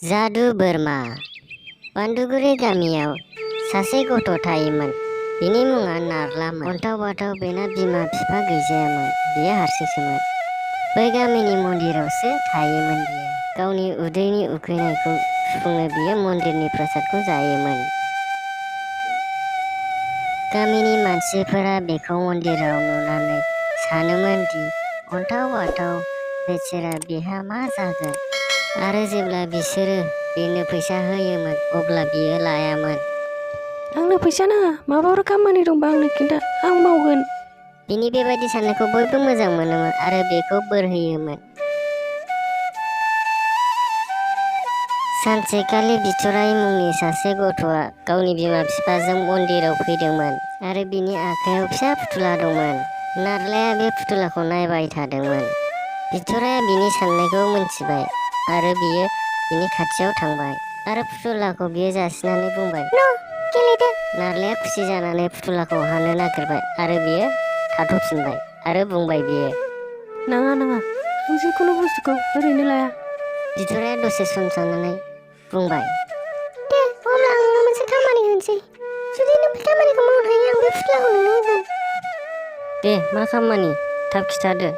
जादु बोरमा बान्दुगुरि गामियाव सासे गथ' थायोमोन। बिनि मुङा नारलामोन। अन्थाव बाथाव बेना बिमा बिफा गैजायामोन। बियो हारसिंसोमोन। बै गामिनि मन्दिरावसो थायोमोन बियो। गावनि उदैनि उखैनायखौ सुफुंनो बियो मन्दिरनि प्रसादखौ जायोमोन। गामिनि मानसिफोरा बेखौ मन्दिराव नुनानै सानोमोन दि अन्थाव बाथाव बेचारा बिहा मा जागोन। आरो जेब्ला बिसोरो बेनो फैसा होयोमोन अब्ला बियो लायामोन। आंनो फैसा नाङा, माबाफोर खामानि दंबा आंनो खिन्था, आं मावगोन। बिनि बेबायदि साननायखौ बयबो मोजां मोनोमोन आरो बेखौ बोर होयोमोन। सानसेखालि बिथराइ मुंनि सासे गथ'आ गावनि बिमा बिफाजों मन्दिराव फैदोंमोन आरो बिनि आखायाव फिसा फुथुला दंमोन। नारलाया बे फुथुलाखौ नायबाय थादोंमोन। बिथराइया बिनि साननायखौ मोनथिबाय आरो बियो बिनि खाथियाव थांबाय आरो फुथुलाखौ बियो जासिनानै बुंबाय, "न' गेलेदो।" नारलाया खुसि जानानै फुथुलाखौ हानो नागिरबाय आरो बियो थाथ'फिनबाय आरो बुंबाय बियो, नाङा, आं जिखुनु बुस्थुखौ ओरैनो लाया। बिथराइया दसे सम साननानै बुंबाय, "दे, अब्ला आं नोंनो मोनसे खामानि होनोसै। जुदि नों बे खामानिखौ मावनो हायो आं बे फुथुलाखौ नोंनो होगोन।" दे, मा खामानि? थाब खिथादो।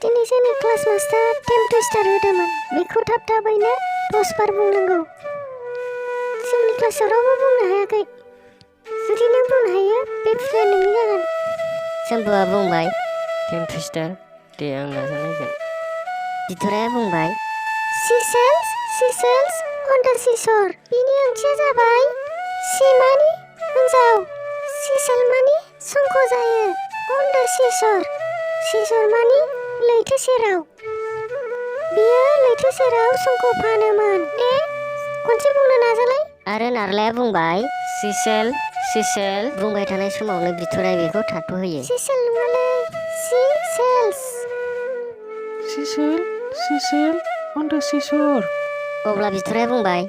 दिनै जोंनि क्लास मास्टारा टेम टुइस्टार होदोंमोन। बेखौ थाब-थाबैनो 10 बार बुंनांगौ। जोंनि क्लासाव रावबो बुंनो हायाखै। जुदि नों बुंनो हायो बे फुथुलाया नोंनि जागोन। शम्भुआ बुंबाय, टेम टुइस्टार, दे आं नाजानायगोन। बिथराइया बुंबाय, सिसेल्स अन द सिसर। बिनि ओंथिया जाबाय सि मानि हिन्जाव, सिसेल मानि संख जायो, अन द सिसर मानि लैथो सेराव। बियो लैथो सेराव संख फानोमोन। दे, खनसे बुंनो नाजालाय। आरो नारलाया बुंबाय, सिसेल। बुंबाय थानाय समावनो बिथराइ बेखौ थाथ'होयो। सिसेल नङालै, सिसेल्स। सिसेल अन द सिसर। अब्ला बिथराइया बुंबाय,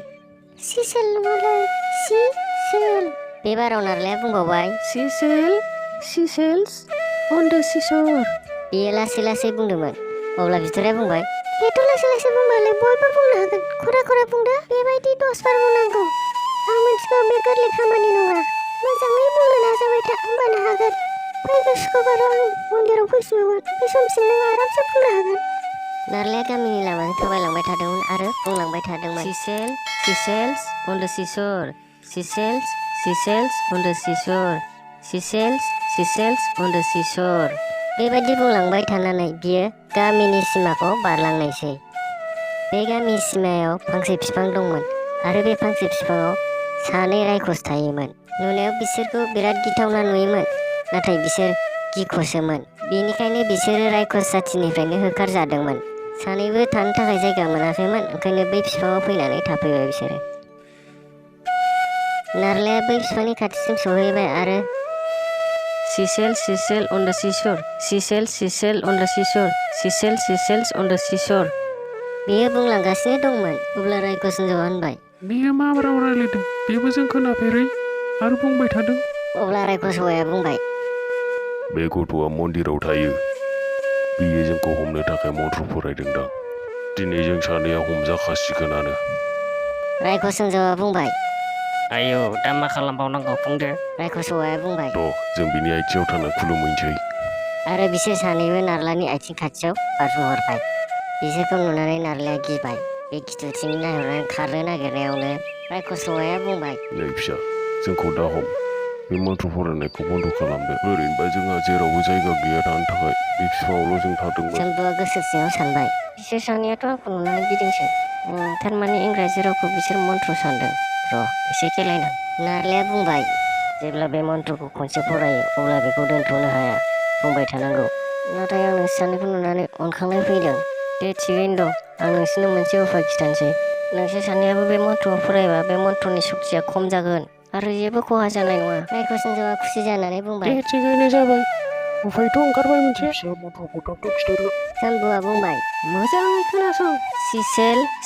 सिसेल नङालै, सिसेल। बे बाराव नारलाया बुंबावबाय, सिसेल्स अन द सिसर। बियो लासै बुंदोंमोन। अब्ला बिथराइया बुंबाय, बेथ' लासै बुंबालाय बयबो बुंनो हागोन। खरा बुंदो, बेबायदि 10 बार बुंनांगौ। आं मिथिगौ बे गोरलै खामानि नङा। मोजाङै बुंनो नाजाबाय था, होमबानो हागोन। फैगौ सुक्रुबाराव आं मन्दिराव फैफिनगोन। बे समसिम नों आरामसे बुंनो हागोन। नारलाया गामिनि लामाजों थाबायलांबाय थादोंमोन आरो बुंलांबाय थादोंमोन, सिसेल्स on the सिसर। सिसेल्स on the सिसर। सिसेल्स on the सिसर। बेबायदि बुंलांबाय थानानै बियो गामिनि सिमाखौ बारलांनायसै। बे गामि सिमायाव फांसे बिफां दंमोन आरो बे फांसे बिफाङाव सानै रायखस थायोमोन। नुनायाव बिसोरखौ बिराद गिथावना नुयोमोन, नाथाय बिसोर गिख'सोमोन। बेनिखायनो बिसोरो रायखस जाथिनिफ्रायनो होखारजादोंमोन। सानैबो थानो थाखाय जायगा मोनाखैमोन, ओंखायनो बै बिफाङाव फैनानै थाफैबाय बिसोरो। नारलाया बै बिफांनि खाथिसिम सहैबाय आरो सिसेल on the सिसर। सिसेल on the सिसर। सिसेल्स on the सिसर। बेयो बुंलांगासिनो दंमोन। अब्ला रायखस हिन्जावआ होनबाय, बेयो मा राव रायलायदों? बेबो जों खोनाफेरै आरो बुंबाय थादों। अब्ला रायखस हौवाया बुंबाय, बे गथ'आ मन्दिराव थायो। बियो जोंखौ हमनो थाखाय मन्त्र फरायदोंदां। दिनै जों सानैया हमजाखासिगोनानो। रायखस हिन्जावआ बुंबाय, आयौ, दा मा खालामबावनांगौ बुंदो। रायखस हौवाया बुंबाय, जों बिनि आथिङाव थांना खुलुमहैनोसै। आरो बिसोर सानैबो नारलानि आथिं खाथियाव बाज्रुमहरबाय। बिसोरखौ नुनानै नारलाया गिबाय। बे गिथुथिं नायहरनानै खारनो नागिरनायावनो रायखस हौवाया बुंबाय, नै फिसा, जोंखौ दा हम। बे मन्त्र फरायनायखौ बन्द' खालामदो। ओरैनोबा जोंहा जेरावबो जायगा गैया थानो थाखाय। बे बिफाङावल' जों थादोंमोन। शम्भुआ गोसो सिङाव सानबाय, बिसोर सानैयाथ' आंखौ नुनानै गिदिंसै। थारमाने इंराजि रावखौ बिसोर मन्त्र सानदों। र' एसे खेलायनां। नारलाया बुंबाय, जेब्ला बे मन्त्रखौ खनसे फरायो अब्ला बेखौ दोनथ'नो हाया, बुंबाय थानांगौ। नाथाय आं नोंसोर सानैखौ नुनानै अनखांनाय फैदों। दे, थिगैनो दं। आं नोंसोरनो मोनसे उफाय खिथानोसै। नोंसोर सानैयाबो बे मन्त्रखौ फरायबा बे मन्त्रनि सक्तिया खम जागोन आरो जेबो खहा जानाय नङा। रायखस हिन्जावआ खुसि जानानै बुंबाय, दे, थिगैनो जाबाय। उफायथ' ओंखारबाय मोनसे। फिसा मन्त्रखौ थाब खिथादो। शम्भुआ बुंबाय, मोजाङै खोनासं।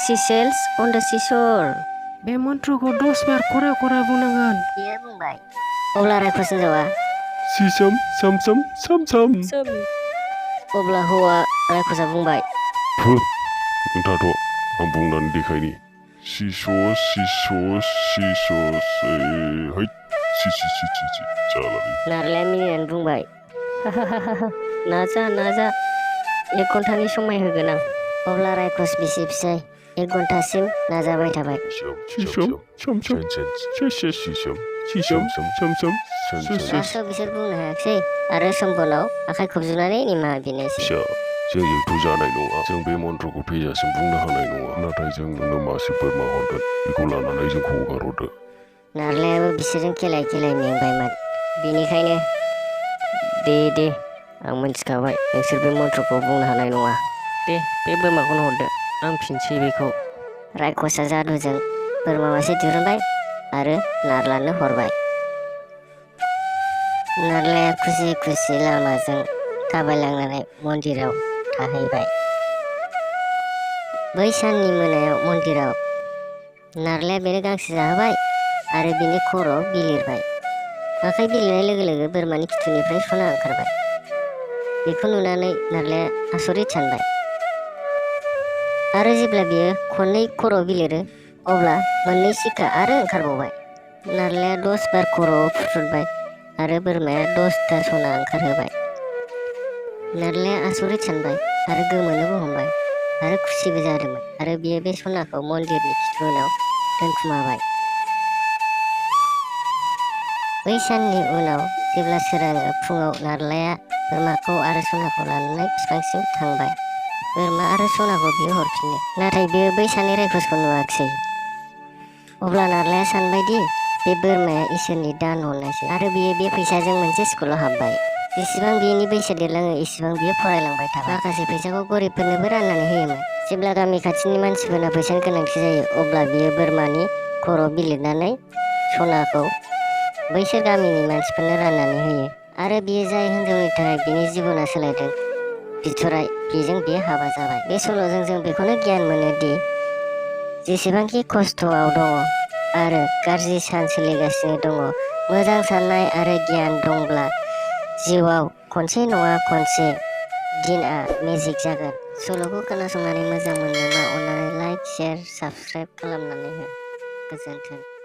सिसेल्स अन द सिसर। बे मन्त्रखौ 10 बार खरा बुंनांगोन। बियो बुंबाय। अब्ला रायखस हिन्जावआ, सिसम साम साम। अब्ला हौवा रायखसआ बुंबाय, नों थाथ', आं बुंनानै देखायनि। है जालालै नारलाया मिनिनानै बुंबाय नाजा नाजा 1 घन्टानि समाय होगोन आं। अब्ला रायखस बिसि फिसाय 1 घन्टासिम नाजाबाय थाबाय। लास्टआव बिसोर बुंनो हायाखिसै आरो सम्बनाव आखाइ खबजोबनानै निमाहा बिनायसै। फिसा जोंजोंथ' जानाय नङा। जों बे मन्त्रखौ थैजासिम बुंनो हानाय नङा। नाथाय जों नोंनो मासे बोरमा हरगोन। बेखौ लानानै जोंखौ हगारहरदो। नारलायाबो बिसोरजों खेलाय खेलाय मेंबायमोन। बेनिखायनो दे आं मिन्थिखाबाय नोंसोर बे मन्त्रखौ बुंनो हानाय नङा। दे बे बोरमाखौनो हरदो आं फिनसै बेखौ। रायखसआ जादुजों बोरमा मासे दिहुनबाय आरो नारलानो हरबाय। नारलाया खुसि खुसि लामाजों थाबायलांनानै मन्दिराव थाहैबाय। बै साननि मोनायाव मन्दिराव नारलाया बेनो गांसो जाहोबाय आरो बिनि खर'आव बिलिरबाय। आखाइ बिलिरनाय लोगो लोगो बोरमानि खिथुनिफ्राय सना ओंखारबाय। बेखौ नुनानै नारलाया आसरित सानबाय आरो जेब्ला बियो खननै खर'आव बिलिरो अब्ला मोननै सिक्का आरो ओंखारबावबाय। नारलाया 10 बार खर'आव फुथुरबाय आरो बोरमाया 10ता सना ओंखारहोबाय। नारलाया आसरित सानबाय आरो गोमोनोबो हमबाय आरो खुसिबो जादोंमोन आरो बियो बे सनाखौ मन्दिरनि खिथु उनाव दोनखुमाबाय। बै साननि उनाव जेब्ला सोराङो फुङाव नारलाया बोरमाखौ आरो सनाखौ लानानै बिफांसिम थांबाय। बोरमा आरो सनाखौ बियो हरफिनो। नाथाय बियो बै सानै रायखसखौ नुवाखिसै। अब्ला नारलाया सानबायदि बे बोरमाया इसोरनि दान हरनायसो आरो बियो बे फैसाजों मोनसे स्कुलाव हाबबाय। जेसेबां बिनि बैसो देरलाङो एसेबां बियो फरायलांबाय थाबाय। माखासे फैसाखौ गरिबफोरनोबो राननानै होयोमोन। जेब्ला गामि खाथिनि मानसिफोरनो फैसानि गोनांथि जायो अब्ला बियो बोरमानि खर'आव बिलिरनानै सनाखौ बैसोर गामिनि मानसिफोरनो राननानै होयो आरो बियो जाय हिनजावनि थाखाय बिनि जिबना सोलायदों बिथराय बेजों बियो हाबा जाबाय। बे सल'जों जों बेखौनो गियान मोनोदि जेसेबांखि खस्थ'आव दङ आरो गाज्रि सान सोलिगासिनो दङ, मोजां साननाय आरो गियान दंब्ला जिउआव खनसे नङा खनसे दिनआ मेजिक जागोन। सल'खौ खोनासंनानै मोजां मोनोबा अन्नानै लाइक, शेयार, साबस्क्राइब खालामनानै हो। गोजोन्थों।